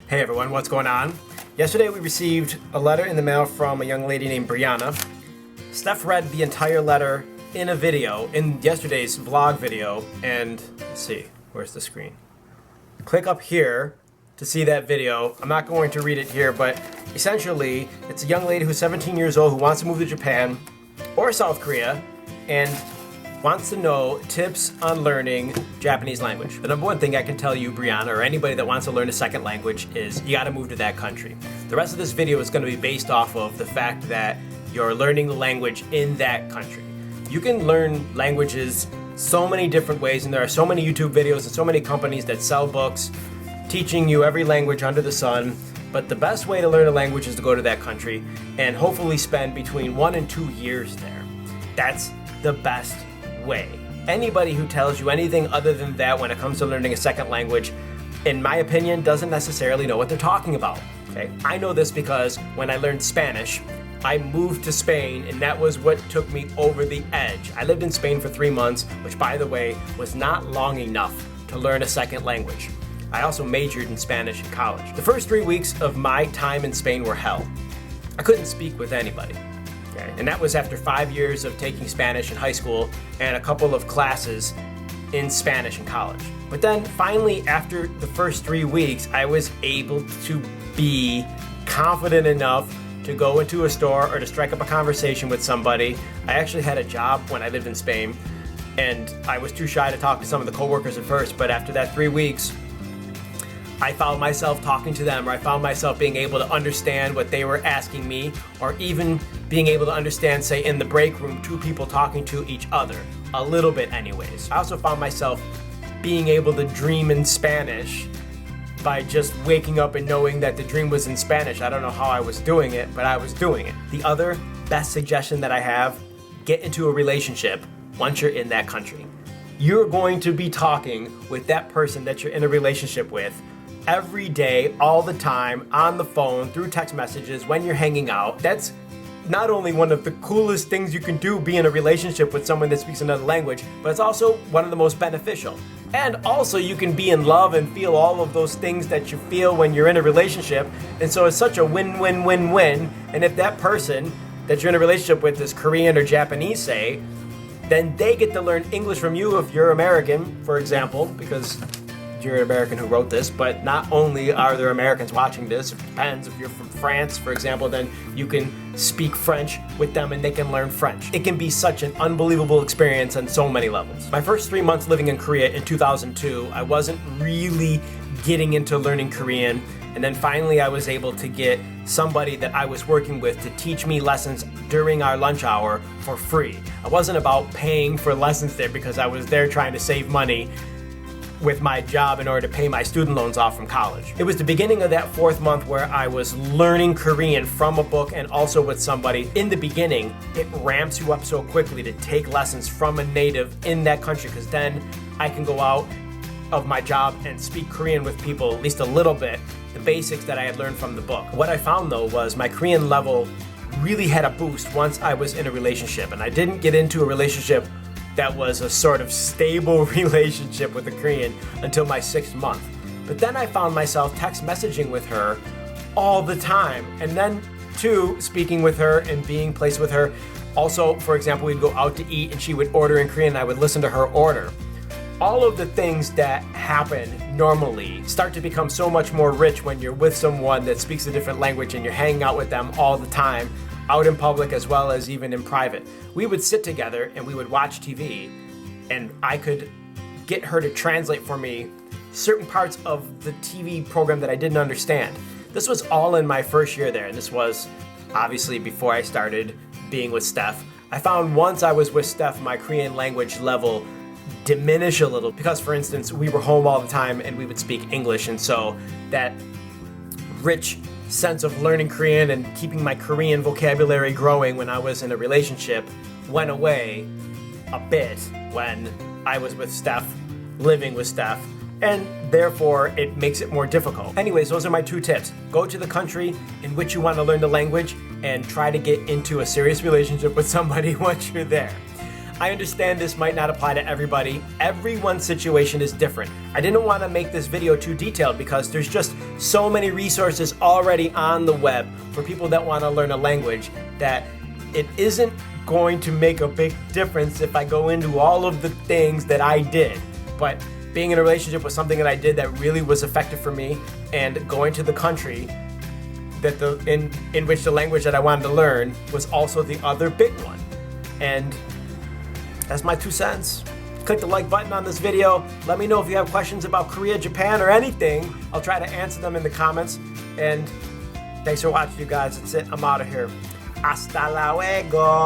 Hey everyone, what's going on? Yesterday we received a letter in the mail from a young lady named Brianna. Steph read the entire letter in a video, in yesterday's vlog video, and let's see, where's the screen? Click up here to see that video. I'm not going to read it here, but essentially it's a young lady who's 17 years old who wants to move to Japan or South Korea and wants to know tips on learning Japanese language. The number one thing I can tell you, Brianna, or anybody that wants to learn a second language, is you gotta move to that country. The rest of this video is gonna be based off of the fact that you're learning the language in that country. You can learn languages so many different ways, and there are so many YouTube videos and so many companies that sell books teaching you every language under the sun. But the best way to learn a language is to go to that country and hopefully spend between 1 and 2 years there. That's the best way. Anybody who tells you anything other than that when it comes to learning a second language, in my opinion, doesn't necessarily know what they're talking about. Okay? I know this because when I learned Spanish, I moved to Spain, and that was what took me over the edge. I lived in Spain for 3 months, which, by the way, was not long enough to learn a second language. I also majored in Spanish in college. The first 3 weeks of my time in Spain were hell. I couldn't speak with anybody. Okay? And that was after 5 years of taking Spanish in high school and a couple of classes in Spanish in college. But then finally, after the first 3 weeks, I was able to be confident enough to go into a store or to strike up a conversation with somebody. I actually had a job when I lived in Spain, and I was too shy to talk to some of the coworkers at first, but after that 3 weeks, I found myself talking to them, or I found myself being able to understand what they were asking me, or even being able to understand, say, in the break room, two people talking to each other, a little bit anyways. I also found myself being able to dream in Spanish by just waking up and knowing that the dream was in Spanish. I don't know how I was doing it, but I was doing it. The other best suggestion that I have, get into a relationship once you're in that country. You're going to be talking with that person that you're in a relationship with every day, all the time, on the phone, through text messages, when you're hanging out. That's not only one of the coolest things you can do, be in a relationship with someone that speaks another language, but it's also one of the most beneficial. And also you can be in love and feel all of those things that you feel when you're in a relationship. And so it's such a win-win-win-win. And if that person that you're in a relationship with is Korean or Japanese, say, then they get to learn English from you if you're American, for example, because you're an American who wrote this. But not only are there Americans watching this, it depends. If you're from France, for example, then you can speak French with them and they can learn French. It can be such an unbelievable experience on so many levels. My first 3 months living in Korea in 2002, I wasn't really getting into learning Korean. And then finally I was able to get somebody that I was working with to teach me lessons during our lunch hour for free. I wasn't about paying for lessons there because I was there trying to save money with my job in order to pay my student loans off from college. It was the beginning of that 4th month where I was learning Korean from a book and also with somebody. In the beginning, it ramps you up so quickly to take lessons from a native in that country, because then I can go out of my job and speak Korean with people at least a little bit, the basics that I had learned from the book. What I found though was my Korean level really had a boost once I was in a relationship, and I didn't get into a relationship that was a sort of stable relationship with a Korean until my 6th month. But then I found myself text messaging with her all the time, and then too, speaking with her and being placed with her. Also, for example, we'd go out to eat and she would order in Korean and I would listen to her order. All of the things that happen normally start to become so much more rich when you're with someone that speaks a different language and you're hanging out with them all the time, out in public as well as even in private. We would sit together and we would watch TV, and I could get her to translate for me certain parts of the TV program that I didn't understand. This was all in my first year there, and this was obviously before I started being with Steph. I found once I was with Steph, my Korean language level diminish a little because, for instance, we were home all the time and we would speak English, and so that rich sense of learning Korean and keeping my Korean vocabulary growing when I was in a relationship went away a bit when I was with Steph, living with Steph, and therefore it makes it more difficult. Anyways, those are my 2 tips. Go to the country in which you want to learn the language and try to get into a serious relationship with somebody once you're there. I understand this might not apply to everybody. Everyone's situation is different. I didn't want to make this video too detailed because there's just so many resources already on the web for people that want to learn a language that it isn't going to make a big difference if I go into all of the things that I did. But being in a relationship with something that I did that really was effective for me, and going to the country that in which the language that I wanted to learn was also the other big one. And that's my 2 cents. Click the like button on this video. Let me know if you have questions about Korea, Japan, or anything. I'll try to answer them in the comments. And thanks for watching, you guys. That's it. I'm out of here. Hasta luego.